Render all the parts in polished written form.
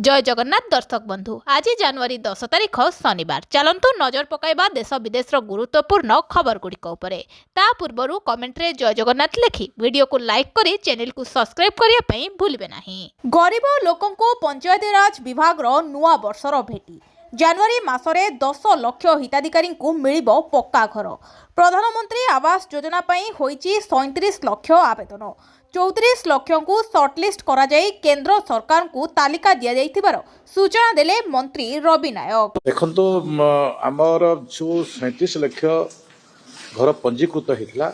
जय जगन्नाथ दर्शक बंधु आज जनवरी 10 तारिख शनिवार चलतु नजर पकाइबा देश विदेश गुरुत्वपूर्ण खबर गुड़िक ता पूर्व कमेंट रे जय जगन्नाथ लिखि वीडियो को लाइक करी चैनल को सब्सक्राइब करने भूलिबे नहीं। गरीब लोकों को पंचायत राज विभाग नुआ वर्षर भेटी जनवरी मासरे 10 लाख हिताधिकारी को मिलिबो पक्का घर। प्रधानमंत्री आवास योजना पई होईची 37 लाख आवेदन 34 लाख को सर्टलिस्ट करा जाई केंद्र सरकार को तालिका दिया जाइथिबार सूचना देले मंत्री रवि नायक। देखो तो आमर जो 37 लाख घर पंजीकृत होता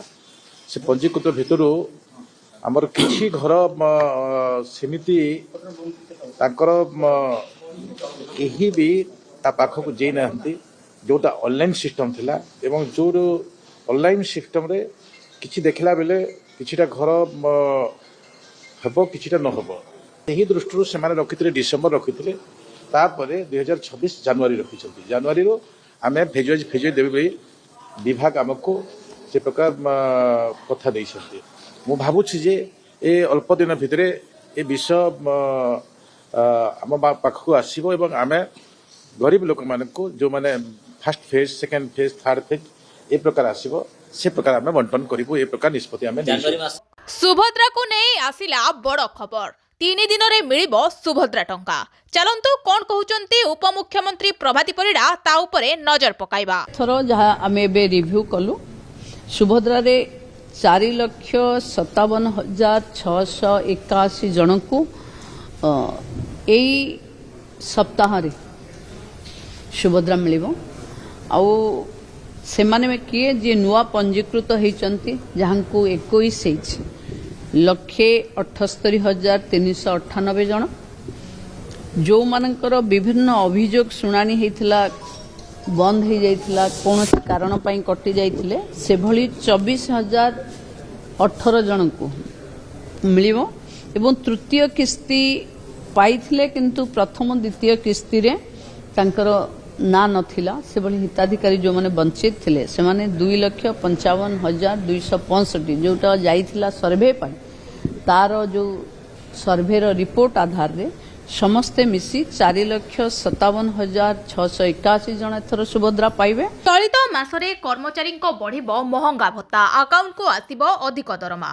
से पंजीकृत भितर आमर किछि घर सेमिति तांकर केही भी ता पाखक जाई नाहंती जोटा ऑनलाइन सिस्टम थिला एवं जो ऑनलाइन सिस्टम रे किछि देखला बेले किछिटा घर हबो किछिटा न हबो एही दृष्टि से माने रखिथिले डिसेंबर रखिथिले तापरे 2026 जनवरी रखिछंती जनवरी रो आमे फेज देबे विभाग हमको से प्रकार कथा दैछंती मु भाबुछि जे ए अल्प दिन भितरे ए विषय आम पाखक आसीबो एवं आमे गरीब लोक मानक जो माने first phase second phase third phase A प्रकार आसीबो से प्रकार आमे बंटन करिबो ए प्रकार निष्पत्ति आमे सुभद्रा को नहीं आसिला बड़ खबर 3 दिन रे मिलिबो सुभद्रा टंका। चलंतु कोन कहउचंती उपमुख्यमंत्री प्रभाती परिडा ता उपरे नजर पकाइबा। थरो जहा आमे बे रिव्यू कलु सुभद्रा रे 4,57,681 जन को एई सप्ताह रे सुभद्रा मिलिबो आउ से माने में किए जे नुआ पंजीकृत होइचंती जहां को 21 लक्षे 78,398 जन जो मानकर विभिन्न अभियोग शुणानी हेतिला बंद हो जाइथिला कौन कारण पई कटि जाइथिले से भली 24,018 जन को मिलिबो एवं तृतीय किस्ती पाइथिले किंतु प्रथम द्वितीय किस्ती रे तांकर ना नथिला से भली हिताधिकारी जो माने वंचित थिले से माने 2,55,265 जोटा जाइथिला सर्वे पई तार जो सर्वे रो रिपोर्ट आधार रे समस्ते मिसी 4,57,681 जन एथर सुभद्रा पाइबे। चलित मासरे कर्मचारी को बढ़िबो महंगा भत्ता अकाउंट को आसिबो अधिक दरमा।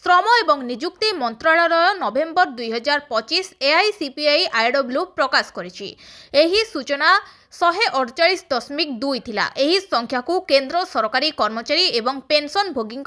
श्रम एवं नियुक्ति मंत्रालय नवेम्बर 2025 एआईसीपीआई आईडब्ल्यू प्रकाश करिछि। एही सूचना 148.2 थिला। एही संख्या को केंद्र सरकारी कर्मचारी एवं पेंशन भोगी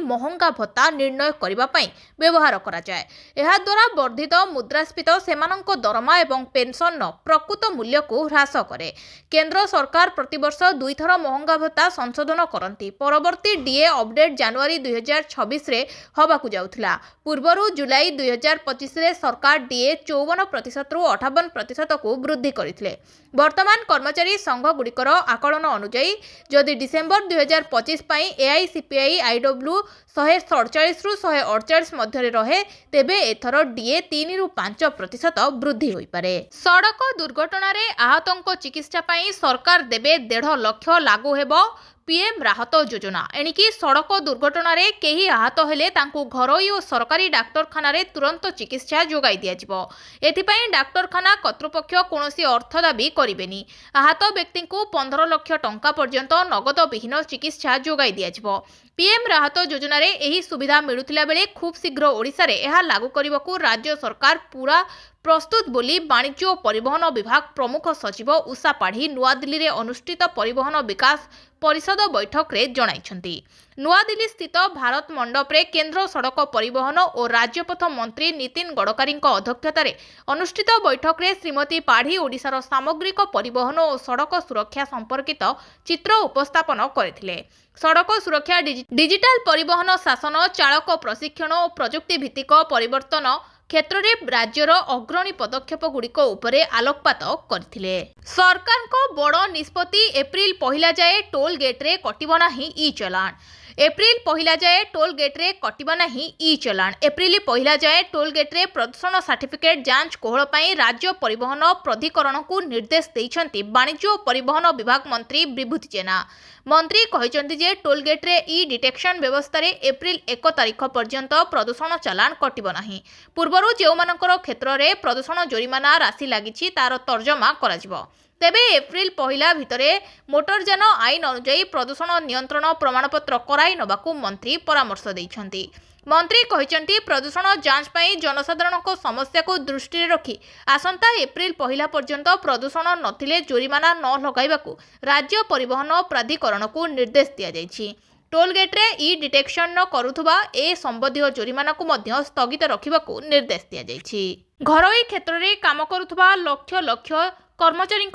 महंगा भत्ता निर्णय करबा पई व्यवहार करा जाय। एहा द्वारा वर्धित मुद्रास्फीति सेमानंको दरमा एवं पेंशन प्रकृत मूल्य को ह्रास करे। केंद्र सरकार प्रतिवर्ष 2 थर महंगा भत्ता संशोधन करंती। परवर्ती डीए अपडेट जनवरी 2026 रे हबाकू जाउथिला। पूर्वरु जुलाई 2025 रे सरकार डीए 54% रु 58% को वृद्धि करथिले। वर्तमान कर्मचारी संघ गुड़िकर आकलन अनुजाई जदि डिसेंबर 2025 पई एआईसीपीआई आईडब्ल्यू 147 रु 148 मध्य रहे तेबे एथर डीए 3 रु 5% वृद्धि होई पारे। सड़क दुर्घटना रे आहतों चिकित्सा पई सरकार देबे 1.5 लाख लागू हेबो पीएम राहत योजना। एणिकी सड़क दुर्घटना रे केही आहत हेले तांकू घरोई और सरकारी डाक्तरखाना रे तुरंत चिकित्सा जोगाई दिया जिवो। एथिपई डाक्तरखाना कर्तृपक्ष कोनोसी अर्थ दाबी करिबेनी। आहत व्यक्ति को 15 लाख टंका पर्यंत नगद विहीन चिकित्सा जोगाई दिया जिवो। पीएम राहत योजना रे एही सुविधा मिलुथिला बेले खूब शीघ्र ओडिसा रे एहा लागू करबाकू राज्य सरकार पूरा प्रस्तुत बोली वाणिज्य और परिवहन विभाग प्रमुख सचिव उषा पाढ़ी नुआ दिल्ली रे अनुष्ठित परिवहन विकास परिषद बैठक रे जणाइछंती। नुआ दिल्ली स्थित भारत मंडप रे केंद्र सड़क परिवहन और राजपथ मंत्री नितिन गडकरी अध्यक्षता रे अनुष्ठित बैठक रे श्रीमती पाढ़ी ओडिशार सामग्रिक परिवहन और सड़क सुरक्षा संपर्कित चित्र उपस्थापन करथिले। सड़क सुरक्षा डिजिटल परिवहन शासन चालक प्रशिक्षण और प्रजुक्ति भित्तिक परिवर्तन क्षेत्र रे राज्यर अग्रणी पदक्षेप गुड़िक उपरे आलोकपात करथिले। सरकार को बड़ निष्पत्ति एप्रिल 1 जाए टोल गेट रे कटिबो नाही ई चलान। एप्रिल पहला जाए टोल गेट्रे कटिब नहीं ई चलाण। एप्रिल पहला जाए टोल गेट्रे प्रदूषण सर्टिफिकेट जांच कोहल पर राज्य परिवहन प्राधिकरण को निर्देश देइछन्ति वाणिज्य और परिवहन विभाग मंत्री विभूति जेना। मंत्री कहते जे टोल गेट्रे ई डिटेक्शन व्यवस्था रे एप्रिल 1 तारिख पर्यंत प्रदूषण चालाण कटिब नहीं। पूर्वरु जेउमानकर क्षेत्र में प्रदूषण जोरिमाना राशि लागिछि तार तर्जमा कराजिबो। तेबे एप्रिल पहला भितरे मोटरयान आईन अनुଯାୟୀ प्रदूषण नियंत्रण प्रमाणपत्र कराई नबाकू मंत्री परामर्श देइछन्ति। मंत्री कहते प्रदूषण जांच पई जनसाधारण समस्या को दृष्टि रखी आसंता एप्रिल पहला पर्यंत प्रदूषण नथिले जोरिमाना न लगाइबाकू राज्य परिवहन प्राधिकरण को निर्देश दिया जाइछि। टोल गेट्रे ई डिटेक्शन न करुथुबा ए संबंधी जोरिमाना को मध्य स्थगित रखिबाकू निर्देश दिया जाइछि। घरोई क्षेत्र में काम करुथुबा लक्ष लक्ष कर्मचारी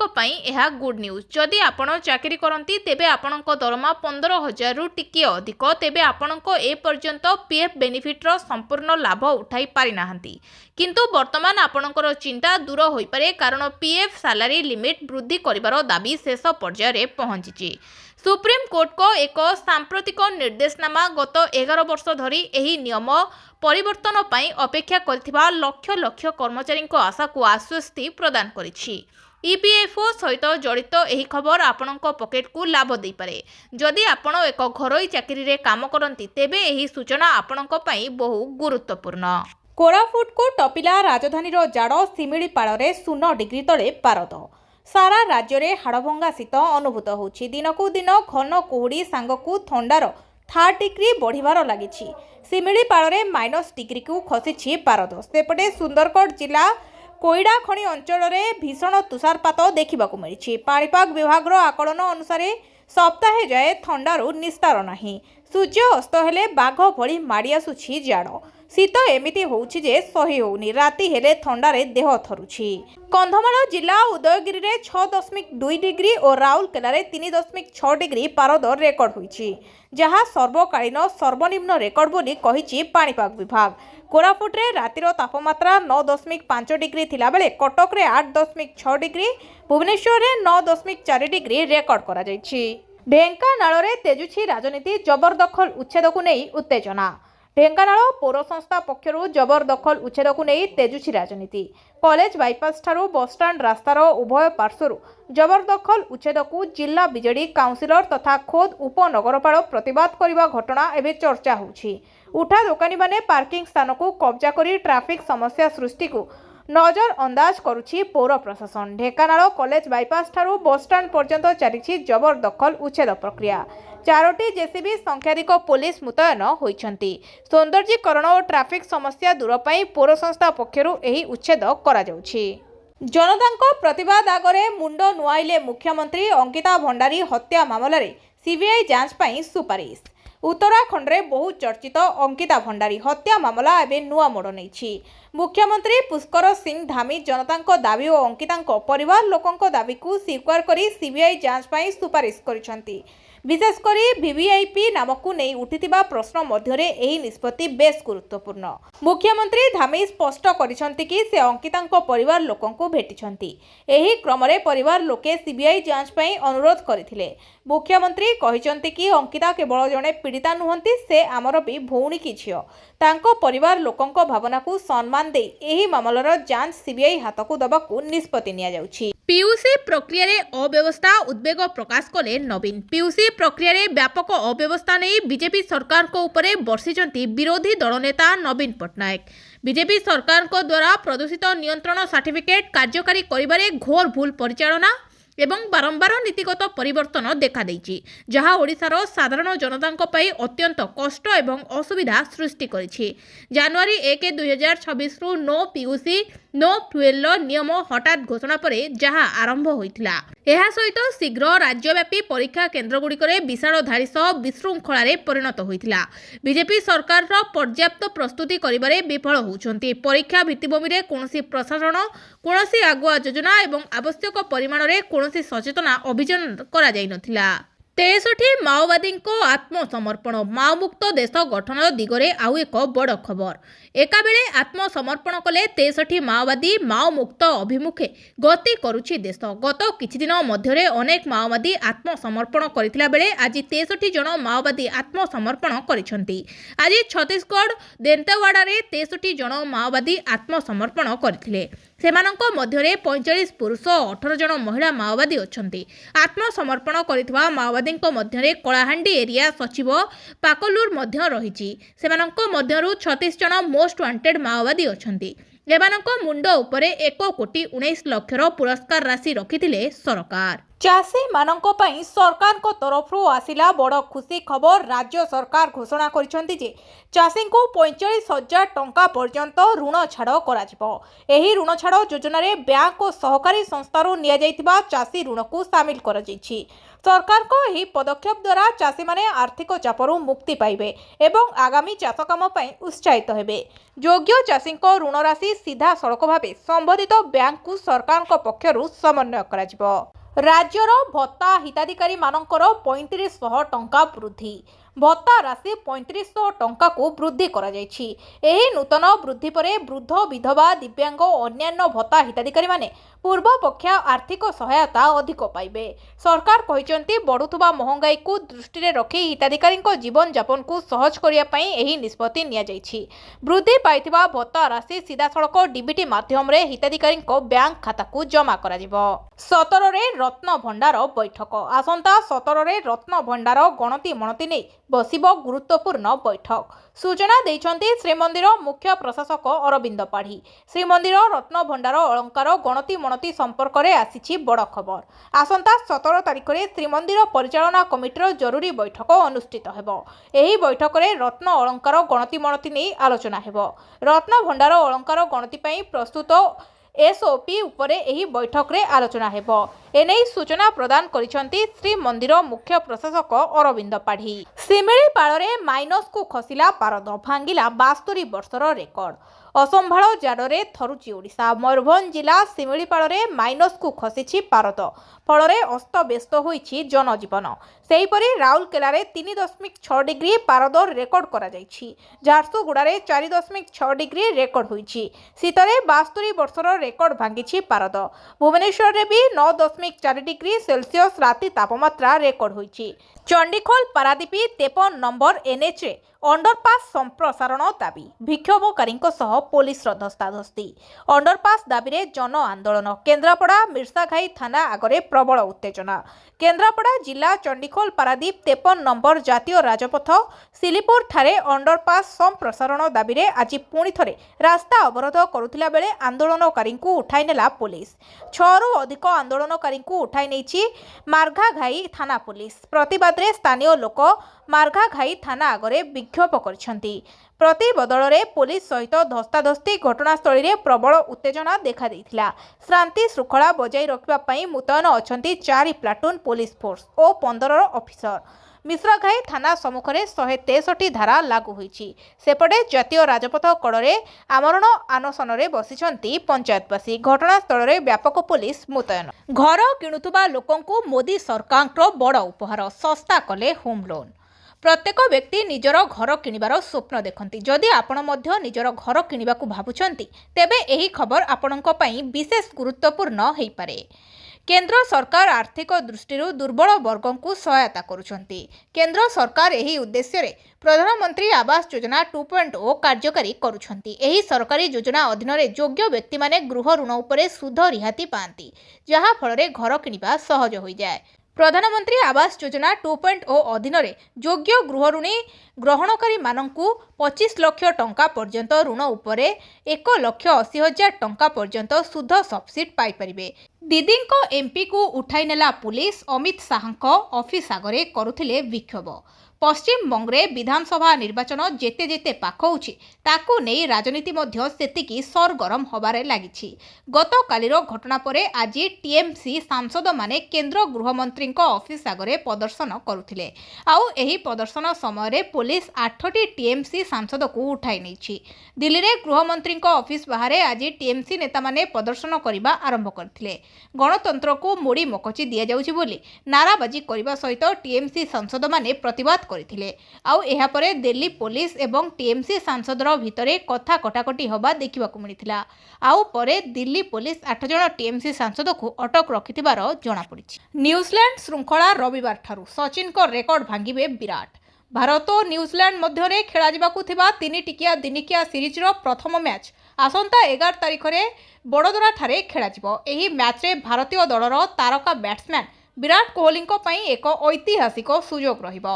यह गुड न्यूज। जदि आपण चाकरी करती तेबे आपणको दरमा 15,000 रु टिके अधिक तेबे आपणको ए पर्यंत पीएफ बेनिफिट रो संपूर्ण लाभ उठाई पारि नाहंती। किंतु वर्तमान आपणकर चिंता दूर होई पारे कारण पीएफ सैलरी लिमिट वृद्धि करिवार दाबी शेष पर्याय रे पहुंची। सुप्रीम कोर्ट को एक सांप्रतिक निर्देशनामा गत 11 वर्ष धरी एही नियम परिवर्तन पई अपेक्षा करथिबा लक्ष लक्ष कर्मचारी आशा को आश्वस्ति प्रदान करिछि। ईपीएफओ सहित जड़ित यही खबर आपणक पकेट को लाभ दे पारे। जदि आपण एक घरोई चाकरी रे काम करती तेबे यही सूचना आपणक पई बहु गुरुत्वपूर्ण। कोरापुट को टपिला राजधानी जाड़ शिमिलीपाल रे 0 डिग्री तले पारद। सारा राज्य रे हाड़भंगा शीत अनुभूत होछि। दिनकू दिन घन कुहुड़ी सांगकू थंडार 3 डिग्री बढ़िबार लागिछि। शिमिलीपाल रे -, डिग्री को खसिछि पारद। सेपटे सुंदरगढ़ जिला कोईडा खणी अंचल में भीषण तुषारपात देखा मिली। पाणीपाग विभाग आकलन अनुसार सप्ताहे जाए थंडारू निस्तार नहीं। सूर्य अस्त हेले बाघ भली माड़ी आसुछि जाड़। शीत एमिति होउछि जे सही होउनी। राति हेले थंडारे देह थरुछि। कंधमाल जिला उदयगिरी रे 6.2 डिग्री और राउरकेला रे 3.6 डिग्री पारद रेकर्ड होइछि, जहा सर्वकालीन सर्वनिम्न रेकर्ड बोली कहिछि पाणीपाग विभाग। कोरापुट रे रातिर तापमात्रा 9.5 डिग्री थिला बेले कटक रे 8.6 डिग्री, भुवनेश्वर रे 9.4 डिग्री रेकर्ड करा जायछि। ढेंकानाल रे तेजुछि राजनीति जबरदखल उच्छेद को नहीं उत्तेजना। ढेंकानाल पौर संस्था पक्षरु जबरदखल उच्छेद को नहीं तेजुछि राजनीति। कॉलेज बाईपास ठारू बसस्टाण्ड रास्तार उभय पार्श्वरु जबरदखल उच्छेद को जिला बीजेडी काउंसिलर तथा खोद उपनगरपाल प्रतिवाद करने घटना एवं चर्चा होछि। उठा दोकानी माने पार्किंग स्थान को कब्जा करी ट्रैफिक समस्या सृष्टि को नजर अंदाज करुछि पौर प्रशासन। ढेंकानाल कॉलेज बाईपास ठारू बसस्टाण्ड पर्यंत चलिछि जबरदखल उच्छेद प्रक्रिया। 4टी जेसीबी संख्याधिक पुलिस मुतयन होइछन्ति। सौंदर्यीकरण और ट्रैफिक समस्या दूर पाई पौर संस्था पक्षरु एही उच्छेद करा जाउछि। जनतांको प्रतिवाद आगरे मुंड नुआइले मुख्यमंत्री। अंकिता भंडारी हत्या मामला रे सीबीआई जांच पाई सुपारिश। उत्तराखंड रे बहु चर्चित अंकिता भंडारी हत्या मामला एवं नुआ मोड़ नहीं। मुख्यमंत्री पुष्कर सिंह धामी जनतांको दाबी और अंकितांको परिवार लोकंको दाबी को स्वीकार करी सीबीआई जांच पाई सुपारिश करिसंती। विशेषकर वीवीआईपी नामक नहीं उठिथिबा प्रश्न मध्यरे एही निष्पत्ति बेस गुरुत्वपूर्ण। मुख्यमंत्री धामी स्पष्ट करिसंती कि से अंकितांको परिवार लोकंको भेटिसंती। एही क्रम रे परिवार लोके सीबीआई जांच पाई अनुरोध करथिले। मुख्यमंत्री कहिसंती कि अंकिता केवल जणे पीड़िता नुहंती, से आमर भी भौणी कि झियो। तांको परिवार लोकंको भावना को सम्मान दे एही मामलार जांच सीबीआई हाथ को दबाकू निष्पत्ति निया जाउछि। पीयूसी प्रक्रिया रे अव्यवस्था उद्वेग प्रकाश कले नवीन। पीयूसी प्रक्रिया रे व्यापक अव्यवस्था नहीं बीजेपी सरकार को उपरे बर्षिचंती विरोधी दल नेता नवीन पट्टनायक। बीजेपी सरकार को द्वारा प्रदूषित नियंत्रण सर्टिफिकेट कार्यकारी करिबारे घोर भूल परिचालना एवं बारंबार नीतिगत परिवर्तन देखा देइछि, जहाँ ओडिशार साधारण जनतांको पई अत्यंत कष्ट एवं असुविधा सृष्टि करिछि। जनवरी 1, 2026 रु नो पीयूसी नो फ्यूएल नियम हठात घोषणा पर जहाँ आरंभ होइथिला। एहा सहित शीघ्र राज्यव्यापी परीक्षा केन्द्रगुड़िकरे विशाल धाड़ी सह विशृंखलार परिणत होइथिला। बीजेपी सरकार पर्याप्त प्रस्तुति करिबारे विफल होउछन्ति। परीक्षा भित्तिभूमि रे कोनोसी प्रशासन कोनोसी आगुआ योजना एवं आवश्यक परिमाण रे कोनोसी सचेतना अभियान करा जाई नथिला। 63 माओवादी को आत्मसमर्पण। माओमुक्त देश गठन दिगरे आउ एक बड़ खबर। एकाबेले आत्मसमर्पण कले 63 माओवादी माओ मुक्त अभिमुखे गति करुछि देश। गत किछि दिन मध्यरे अनेक माओवादी आत्मसमर्पण करथिला बेले आज 63 जन माओवादी आत्मसमर्पण करिसंती। आज छत्तीसगढ़ देंतेवाड़ा रे 63 जन माओवादी आत्मसमर्पण करथिले। सेमानंको मध्यरे 45 पुरुष और 18 जन महिला माओवादी अछंती। आत्मसमर्पण करितवा माओवादींको मध्यरे कलाहांडी एरिया सचिव पाकलूर मध्य रहिछि। सेमानंको मध्यरु 36 जन मोस्ट वांटेड माओवादी अछंती। एमानंको मुंड उपरे 1,19,00,000 पुरस्कार राशि रखिथिले सरकार। चाषी मानंको पई सरकार को तरफरु आसिला बड़ खुशी खबर। राज्य सरकार घोषणा करिसंती जे चाषी को 45,000 टंका पर्यंत ऋण छाड़ कराजिबो। एही ऋण छाड़ योजना रे बैंक और सहकारी संस्थारु निया जाइतिबा चाषी ऋण को शामिल करा जाइछि। सरकार को एही पदक्षेप द्वारा चाषी माने आर्थिक चापरु मुक्ति पाइबे एवं आगामी चाष काम पई उत्साहित हेबे। योग्य चाषी को ऋण राशि सीधा सड़क भावे संबंधित बैंक को सरकार को पक्षरु समन्वय कराजिबो। राज्यर भत्ता हिताधिकारी मानकर 3500 टंका वृद्धि। भत्ता राशि 3500 टंका को वृद्धि करा जायछि। एही नूतन वृद्धि परे वृद्ध विधवा दिव्यांग और अन्यान्य भत्ता हिताधिकारी माने पूर्व पक्ष आर्थिक सहायता अधिक पाइबे। सरकार कहिसंती बढ़ुथुबा महंगाई को दृष्टि रे रखी हिताधिकारी जीवन यापन को सहज करिया पई एही निष्पत्ति निया जायछि। वृद्धि पाइथिबा भत्ता राशि सीधा सड़क डीबीटी माध्यम रे हिताधिकारी बैंक खाता को जमा करा जिवो। 17 रे रत्न भंडार बैठक। आसंता 17 रे रत्न भंडार गणति मणति नै बसिबो गुरुत्वपूर्ण बैठक। सूचना दैछंती श्रीमंदिर मुख्य प्रशासक अरविंद पाढ़ी। श्रीमंदिर रत्न भंडार अलंकार गणति मणति संपर्क में आसीछि बड़ खबर। आसंता 17 तारिख में श्रीमंदिर परिचालना कमिटीर जरूरी बैठक अनुष्ठित हेबो। एही बैठक में रत्न अलंकार गणति मणति नै आलोचना हेबो। रत्न भंडार अलंकार गणति पई प्रस्तुत एसओपी उपरे एही बैठक रे आलोचना हेबो। एनै सूचना प्रदान करिसंती श्री मंदिर मुख्य प्रशासक अरविंद पाढ़ी। सिमिलीपाल रे माइनस को खसिला पारद भांगिला 72 वर्षर रेकर्ड। असंभाळ जाडरे थरुची ओडिशा। मयूरभंज जिला सिमिलीपाल रे माइनस को खसिछि पारद फल अस्तव्यस्त होइछि जनजीवन। सेहीपरि राउरकेला रे 3.6 डिग्री पारद रेकर्ड करा जाइछि। झारसुगुड़ा रे 4.6 डिग्री रेकर्ड होइछि। शीतरे 72 वर्षर रेकर्ड भांगिछि पारद। भुवनेश्वर रे भी 9.4 डिग्री सेल्सियस राति तापमात्रा रेकर्ड होइछि। चंडीखोल पारादीप 53 नंबर एनएच रे अंडरपास संप्रसारण दाबी। विक्षोभकारी पुलिस धस्ताधस्ती। अंडरपास दाबी रे जन आंदोलन। केन्द्रापड़ा मिर्साघाई थाना आगरे प्रबल उत्तेजना। केन्द्रापड़ा जिला चंडीखोल पारादीप 53 नंबर जातीय राजपथ सिलीपुर ठारे अंडरपास संप्रसारण दाबी रे आज पुणी थरे रास्ता अवरोध करुथिला बेले आंदोलनकारी उठाई नेला पुलिस। 6 रु अधिक आंदोलनकारी उठाई नेछि मार्घाघाई थाना पुलिस। प्रतिबाद रे स्थानीय लोक मार्घाघाई थाना आगरे विक्षोभ करिसंती। प्रतिबदल रे पुलिस सहित धस्ताधस्ती घटनास्थल रे प्रबल उत्तेजना देखा देइथिला। शांति श्रृंखला बजाई रखिबा पई मुतयन अछंती 4 प्लाटून पुलिस फोर्स और 15 ऑफिसर। मिश्राघाई थाना सम्मुखरे 163 धारा लागू होईछि। सेपटे जातीय राजपथ कड़े आमरण आनसन रे बसिछंती पंचायतवासी। घटनास्थल रे व्यापक पुलिस मुतयन। घर किणुथुबा लोकंकु मोदी सरकारक बड़ उपहार। सस्ता कले होम लोन। प्रत्येक व्यक्ति निजर घर किणिबार स्वप्न देखती। जदि आपण मध्य निजर घर किणिबाकु भाबुछंती तेबे एही खबर आपणक पई विशेष गुरुत्वपूर्ण होई पारे। केंद्र सरकार आर्थिक दृष्टि दुर्बल वर्ग को सहायता करुछंती। केंद्र सरकार एही उद्देश्य रे प्रधानमंत्री आवास योजना 2.0 कार्यकारी करुछंती। एही सरकारी योजना अधीन रे योग्य व्यक्ति माने गृह ऋण उपरे सुध रिहाती पांती, जहा फल रे घर किणिबा सहज होई जाय। प्रधानमंत्री आवास योजना 2.0 अधीन रे योग्य गृह ऋणी ग्रहणकारी मानंकु 25 लाख टंका पर्यंत ऋण उपरे 1,80,000 टंका पर्यंत सुध सब्सिडी पाई परिबे। दीदींको एमपी को उठाई नेला पुलिस। अमित शाहंको ऑफिस आगरे करुथिले विक्षोभ। पश्चिम बंगरे विधानसभा निर्वाचन जेते जेते पाख होउछि ताकू नै राजनीति मध्य सेतिकी सरगरम होबारे लागिछि। गत कालीर घटना परे आज टीएमसी सांसद माने केंद्र गृहमंत्री ऑफिस आगरे प्रदर्शन करुथिले। आउ एही प्रदर्शन समय पुलिस 8टी टीएमसी सांसद को उठाई नैछि। दिल्ली रे गृहमंत्री ऑफिस बाहर आज टीएमसी नेता माने प्रदर्शन करबा आरंभ करथिले। गणतंत्र को मोड़ी मकची दिया जाउछि बोली नाराबाजी करबा सहित टीएमसी सांसद माने प्रतिवाद କରିଥିଲେ। ଆଉ ଏହାପରେ ଦିଲ୍ଲୀ ପୋଲିସ ଏବଂ ଟିଏମସି ସାଂସଦର ଭିତରେ କଥା କଟାକଟି ହେବା ଦେଖିବାକୁ ମିଳିଥିଲା। ଆଉ ପରେ ଦିଲ୍ଲୀ ପୋଲିସ 8 ଜଣ ଟିଏମସି ସାଂସଦକୁ ଅଟକ ରଖିଥିବାର ଜଣାପଡ଼ିଛି। ନ୍ୟୁଜିଲାଣ୍ଡ ଶୃଙ୍ଖଳା ରବିବାରଠାରୁ ସଚିନଙ୍କ ରେକର୍ଡ ଭାଙ୍ଗିବେ ବିରାଟ। ଭାରତ ଓ ନ୍ୟୁଜିଲାଣ୍ଡ ମଧ୍ୟରେ ଖେଳାଯିବାକୁ ଥିବା 3 ଟିକିଆ ଦିନିକିଆ ସିରିଜର ପ୍ରଥମ ମ୍ୟାଚ୍ ଆସନ୍ତା 11 ତାରିଖରେ ବଡୋଦରାଠାରେ ଖେଳାଯିବ। ଏହି ମ୍ୟାଚ୍ରେ ଭାରତୀୟ ଦଳର ତାରକା ବ୍ୟାଟ୍ସମ୍ୟାନ୍ ବିରାଟ କୋହଲିଙ୍କ ପାଇଁ ଏକ ଐତିହାସିକ ସୁଯୋଗ ରହିବ।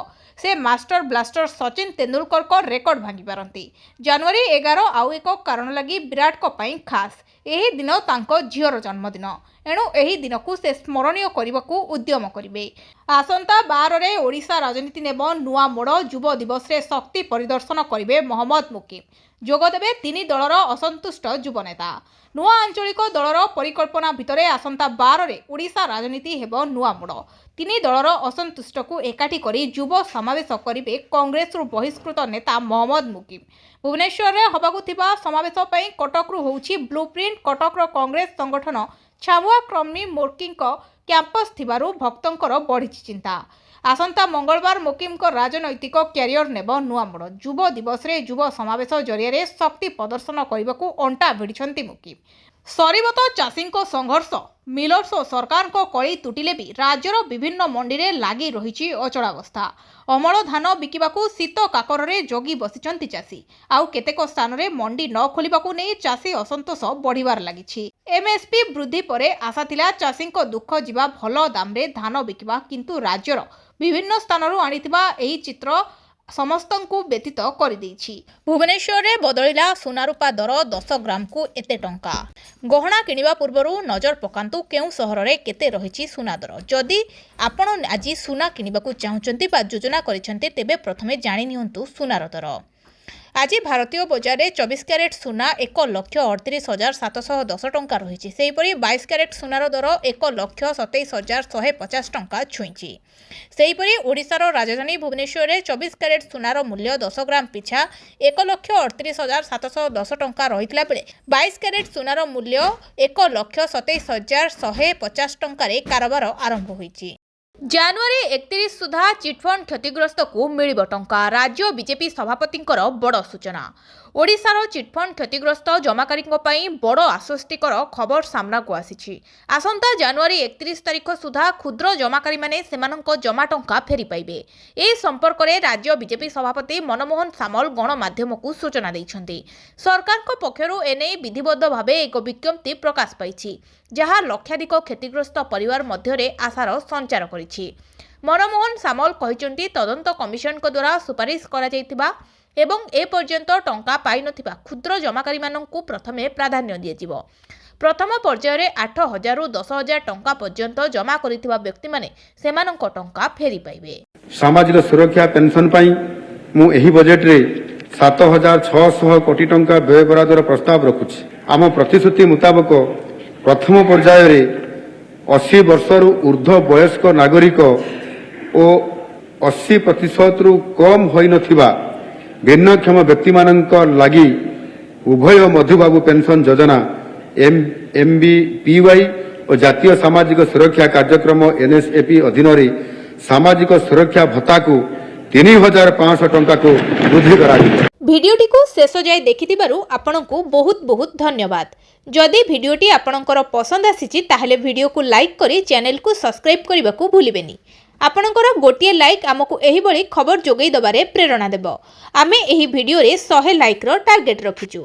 ସେ ମାଷ୍ଟର ବ୍ଲାଷ୍ଟର ସଚିନ ତେନ୍ଦୁଲକରଙ୍କ ରେକର୍ଡ ଭାଙ୍ଗିପାରନ୍ତି। ଜାନୁଆରୀ 11 ଆଉ ଏକ କାରଣ ଲାଗି ବିରାଟଙ୍କ ପାଇଁ ଖାସ୍। ଏହି ଦିନ ତାଙ୍କ ଝିଅର ଜନ୍ମଦିନ। ଏଣୁ ଏହି ଦିନକୁ ସେ ସ୍ମରଣୀୟ କରିବାକୁ ଉଦ୍ୟମ କରିବେ। ଆସନ୍ତା 12ରେ ଓଡ଼ିଶା ରାଜନୀତି ନେବ ନୂଆ ମୋଡ଼। ଯୁବ ଦିବସରେ ଶକ୍ତି ପରିଦର୍ଶନ କରିବେ ମହମ୍ମଦ ମୁକିମ। ଯୋଗଦେବେ 3 ଦଳର ଅସନ୍ତୁଷ୍ଟ ଯୁବ ନେତା। ନୂଆ ଆଞ୍ଚଳିକ ଦଳର ପରିକଳ୍ପନା ଭିତରେ ଆସନ୍ତା 12ରେ ଓଡ଼ିଶା ରାଜନୀତି ହେବ ନୂଆ ମୋଡ଼। 3 ଦଳର ଅସନ୍ତୁଷ୍ଟକୁ ଏକାଠି କରି ଯୁବ ସମାବେଶ କରିବେ କଂଗ୍ରେସରୁ ବହିଷ୍କୃତ ନେତା ମହମ୍ମଦ ମୁକିମ। ଭୁବନେଶ୍ୱରରେ ହେବାକୁ ଥିବା ସମାବେଶ ପାଇଁ କଟକରୁ ହେଉଛି ବ୍ଲୁପ୍ରିଣ୍ଟ। କଟକର କଂଗ୍ରେସ ସଂଗଠନ ଛାମୁଆ କ୍ରମୀ ମୋର୍କିଙ୍କ କ୍ୟାମ୍ପସ୍ ଥିବାରୁ ଭକ୍ତଙ୍କର ବଢ଼ିଛି ଚିନ୍ତା। ଆସନ୍ତା ମଙ୍ଗଳବାର ମୁକିମଙ୍କ ରାଜନୈତିକ କ୍ୟାରିୟର ନେବ ନୂଆ ମୋଡ଼। ଯୁବ ଦିବସରେ ଯୁବ ସମାବେଶ ଜରିଆରେ ଶକ୍ତି ପ୍ରଦର୍ଶନ କରିବାକୁ ଅଣ୍ଟା ଭିଡ଼ିଛନ୍ତି ମୁକିମ। ସରିବ ତ ଚାଷୀଙ୍କ ସଂଘର୍ଷ। ମିଲର୍ସ ଓ ସରକାରଙ୍କ କଳି ତୁଟିଲେ ବି ରାଜ୍ୟର ବିଭିନ୍ନ ମଣ୍ଡିରେ ଲାଗି ରହିଛି ଅଚଳାବସ୍ଥା। ଅମଳ ଧାନ ବିକିବାକୁ ଶୀତ କାକରରେ ଜଗି ବସିଛନ୍ତି ଚାଷୀ। ଆଉ କେତେକ ସ୍ଥାନରେ ମଣ୍ଡି ନ ଖୋଲିବାକୁ ନେଇ ଚାଷୀ ଅସନ୍ତୋଷ ବଢ଼ିବାରେ ଲାଗିଛି। ଏମ୍ଏସ୍ପି ବୃଦ୍ଧି ପରେ ଆଶା ଥିଲା ଚାଷୀଙ୍କ ଦୁଃଖ ଯିବା, ଭଲ ଦାମରେ ଧାନ ବିକିବା। କିନ୍ତୁ ରାଜ୍ୟର ବିଭିନ୍ନ ସ୍ଥାନରୁ ଆଣିଥିବା ଏହି ଚିତ୍ର ସମସ୍ତଙ୍କୁ ବ୍ୟତୀତ କରିଦେଇଛି। ଭୁବନେଶ୍ୱରରେ ବଦଳିଲା ସୁନାରୂପା ଦର। 10 ଗ୍ରାମକୁ ଏତେ ଟଙ୍କା। ଗହଣା କିଣିବା ପୂର୍ବରୁ ନଜର ପକାନ୍ତୁ କେଉଁ ସହରରେ କେତେ ରହିଛି ସୁନା ଦର। ଯଦି ଆପଣ ଆଜି ସୁନା କିଣିବାକୁ ଚାହୁଁଛନ୍ତି ବା ଯୋଜନା କରିଛନ୍ତି, ତେବେ ପ୍ରଥମେ ଜାଣିନିଅନ୍ତୁ ସୁନାର ଦର। ଆଜି ଭାରତୀୟ ବଜାରରେ 24 କ୍ୟାରେଟ୍ ସୁନା 1,38,710 ଟଙ୍କା ରହିଛି। ସେହିପରି 22 କ୍ୟାରେଟ୍ ସୁନାର ଦର 1,27,150 ଟଙ୍କା ଛୁଇଁଛି। ସେହିପରି ଓଡ଼ିଶାର ରାଜଧାନୀ ଭୁବନେଶ୍ୱରରେ 24 କ୍ୟାରେଟ୍ ସୁନାର ମୂଲ୍ୟ 10 ଗ୍ରାମ ପିଛା 1,38,710 ଟଙ୍କା ରହିଥିଲା ବେଳେ 22 କ୍ୟାରେଟ୍ ସୁନାର ମୂଲ୍ୟ 1,27,150 ଟଙ୍କାରେ କାରବାର ଆରମ୍ଭ ହୋଇଛି। ଜାନୁଆରୀ 31 ସୁଦ୍ଧା ଚିଟ୍ଫଣ୍ଡ କ୍ଷତିଗ୍ରସ୍ତକୁ ମିଳିବ ଟଙ୍କା। ରାଜ୍ୟ ବିଜେପି ସଭାପତିଙ୍କର ବଡ଼ ସୂଚନା। ଓଡ଼ିଶାର ଚିଟ୍ଫଣ୍ଡ କ୍ଷତିଗ୍ରସ୍ତ ଜମାକାରୀଙ୍କ ପାଇଁ ବଡ଼ ଆଶ୍ୱସ୍ତିକର ଖବର ସାମ୍ନାକୁ ଆସିଛି। ଆସନ୍ତା ଜାନୁଆରୀ 31 ତାରିଖ ସୁଦ୍ଧା କ୍ଷୁଦ୍ର ଜମାକାରୀମାନେ ସେମାନଙ୍କ ଜମା ଟଙ୍କା ଫେରି ପାଇବେ। ଏ ସମ୍ପର୍କରେ ରାଜ୍ୟ ବିଜେପି ସଭାପତି ମନମୋହନ ସାମଲ ଗଣମାଧ୍ୟମକୁ ସୂଚନା ଦେଇଛନ୍ତି। ସରକାରଙ୍କ ପକ୍ଷରୁ ଏନେଇ ବିଧିବଦ୍ଧ ଭାବେ ଏକ ବିଜ୍ଞପ୍ତି ପ୍ରକାଶ ପାଇଛି, ଯାହା ଲକ୍ଷାଧିକ କ୍ଷତିଗ୍ରସ୍ତ ପରିବାର ମଧ୍ୟରେ ଆଶାର ସଞ୍ଚାର କରିଛି। ମନମୋହନ ସାମଲ କହିଛନ୍ତି, ତଦନ୍ତ କମିଶନଙ୍କ ଦ୍ୱାରା ସୁପାରିଶ କରାଯାଇଥିବା ଏବଂ ଏପର୍ଯ୍ୟନ୍ତ ଟଙ୍କା ପାଇନଥିବା କ୍ଷୁଦ୍ର ଜମାକାରୀମାନଙ୍କୁ ପ୍ରଥମେ ପ୍ରାଧାନ୍ୟ ଦିଆଯିବ। ପ୍ରଥମ ପର୍ଯ୍ୟାୟରେ 8,000ରୁ 10,000 ଟଙ୍କା ପର୍ଯ୍ୟନ୍ତ ଜମା କରିଥିବା ବ୍ୟକ୍ତିମାନେ ସେମାନଙ୍କ ଟଙ୍କା ଫେରି ପାଇବେ। ସାମାଜିକ ସୁରକ୍ଷା ପେନସନ ପାଇଁ ମୁଁ ଏହି ବଜେଟରେ 7,600 କୋଟି ଟଙ୍କା ବ୍ୟୟ ବରାଦର ପ୍ରସ୍ତାବ ରଖୁଛି। ଆମ ପ୍ରତିଶ୍ରୁତି ମୁତାବକ ପ୍ରଥମ ପର୍ଯ୍ୟାୟରେ 80 ବର୍ଷରୁ ଉର୍ଦ୍ଧ୍ୱ ବୟସ୍କ ନାଗରିକ ଓ 80%ରୁ କମ୍ ହୋଇନଥିବା ଭିନ୍ନକ୍ଷମ ବ୍ୟକ୍ତିମାନଙ୍କ ଲାଗି ଉଭୟ ମଧୁବାବୁ ପେନସନ ଯୋଜନା MBPY ଓ ଜାତୀୟ ସାମାଜିକ ସୁରକ୍ଷା କାର୍ଯ୍ୟକ୍ରମ NSAP ଅଧୀନରେ ସାମାଜିକ ସୁରକ୍ଷା ଭତ୍ତାକୁ 3,500 ଟଙ୍କାକୁ ବୃଦ୍ଧି କରାଯିବ। ভিডিওটিକୁ ଶେଷ ଯାଏ ଦେଖିଥିବାରୁ ଆପଣଙ୍କୁ ବହୁତ ବହୁତ ଧନ୍ୟବାଦ। ଯଦି ଭିଡ଼ିଓଟି ଆପଣଙ୍କର ପସନ୍ଦ ଆସିଛି ତାହେଲେ ଭିଡ଼ିଓକୁ ଲାଇକ୍ କରି ଚ୍ୟାନେଲକୁ ସବସ୍କ୍ରାଇବ୍ କରିବାକୁ ଭୁଲିବେନି। ଆପଣଙ୍କର ଗୋଟିଏ ଲାଇକ୍ ଆମକୁ ଏହିଭଳି ଖବର ଯୋଗାଇ ଦେବାରେ ପ୍ରେରଣା ଦେବ। ଆମେ ଏହି ଭିଡ଼ିଓରେ 100 ଲାଇକ୍ର ଟାର୍ଗେଟ୍ ରଖିଛୁ।